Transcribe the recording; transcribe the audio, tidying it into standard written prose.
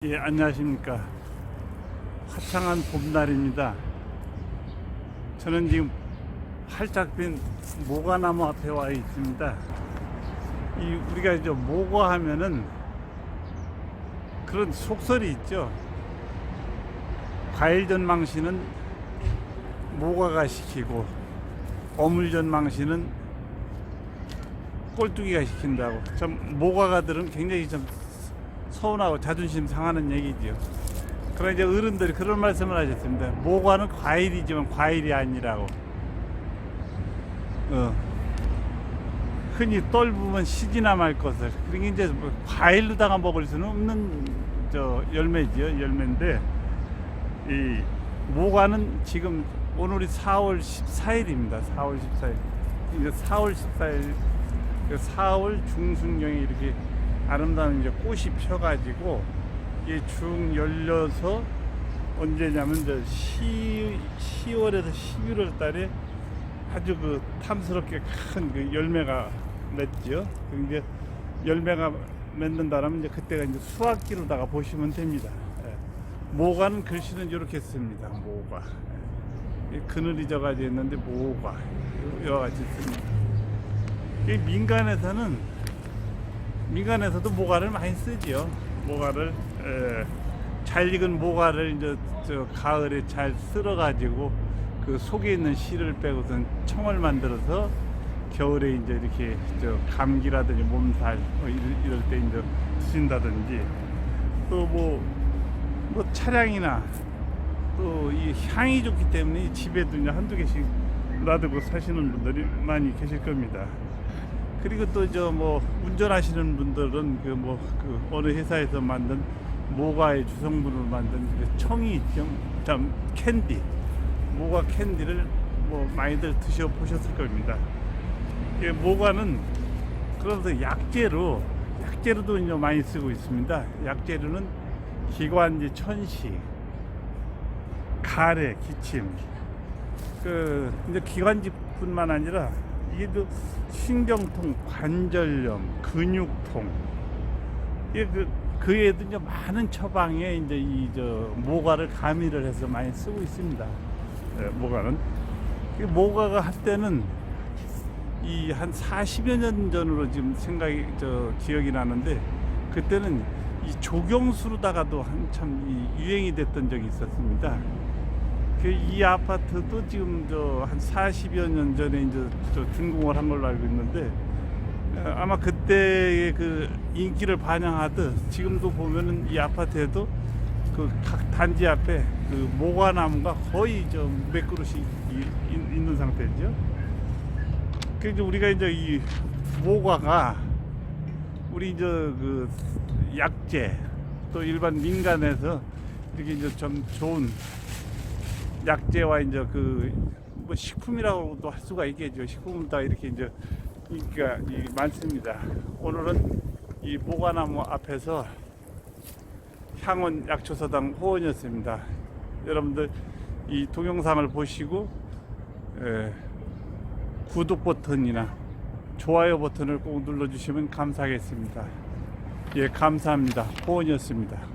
예, 안녕하십니까. 화창한 봄날입니다. 저는 지금 활짝 핀 모과나무 앞에 와 있습니다. 우리가 이제 모과 하면은 그런 속설이 있죠. 과일전망시는 모과가 시키고 어물전망시는 꼴뚜기가 시킨다고. 참 모과가들은 굉장히 좀 서운하고 자존심 상하는 얘기지요. 그러나 이제 어른들이 그런 말씀을 하셨습니다. 모과는 과일이지만 과일이 아니라고. 흔히 떫으면 시지나 말 것을. 그러니까 이제 뭐 과일로다가 먹을 수는 없는 열매지요. 열매인데 이 모과는 지금 오늘이 4월 14일입니다. 4월 14일. 이제 4월 14일, 4월 중순경에 이렇게 아름다운 이제 꽃이 펴가지고 이게 쭉 열려서 언제냐면 이제 10월에서 11월 달에 아주 그 탐스럽게 큰 그 열매가 맺죠. 이제 열매가 맺는다라면 이제 그때가 이제 수확기로다가 보시면 됩니다. 모과는 글씨는 이렇게 씁니다. 모과. 그늘이 져가지고 있는데 모과 이와 같이 씁니다. 이 민간에서도 모과를 많이 쓰지요. 모과를 잘 익은 모과를 이제 가을에 잘 쓸어가지고 그 속에 있는 씨를 빼고선 청을 만들어서 겨울에 이제 이렇게 감기라든지 몸살 이럴 때 이제 드신다든지 또 뭐 차량이나 또 이 향이 좋기 때문에 집에도 이제 한두 개씩 놔두고 사시는 분들이 많이 계실 겁니다. 그리고 또 뭐 운전하시는 분들은 그 어느 회사에서 만든 모과의 주성분으로 만든 그 청이 있죠. 참 캔디, 모과 캔디를 뭐 많이들 드셔 보셨을 겁니다. 모과는 그래서 약재로도 이제 많이 쓰고 있습니다. 약재로는 기관지, 천식, 가래, 기침, 이제 기관지뿐만 아니라 이게 또 신경통, 관절염, 근육통, 이게 그에도 이제 많은 처방에 이제 모과를 가미를 해서 많이 쓰고 있습니다. 모과는 모과가 한때는 한 40여 년 전으로 지금 기억이 나는데 그때는 이 조경수로다가도 한참 유행이 됐던 적이 있었습니다. 이 아파트도 지금 한 40여 년 전에 이제 준공을 한 걸로 알고 있는데 아마 그때의 그 인기를 반영하듯 지금도 보면은 이 아파트에도 그 각 단지 앞에 그 모과나무가 거의 몇 그루씩 있는 상태죠. 그래서 우리가 이제 이 모과가 우리 그 약재 또 일반 민간에서 이렇게 이제 좀 좋은 약재와 이제 뭐 식품이라고도 할 수가 있겠죠. 식품은 다 이렇게 이제 인기가 많습니다. 오늘은 이 모과나무 앞에서 향원 약초서당 호원이었습니다. 여러분들 이 동영상을 보시고 구독 버튼이나 좋아요 버튼을 꼭 눌러주시면 감사하겠습니다. 예, 감사합니다. 호원이었습니다.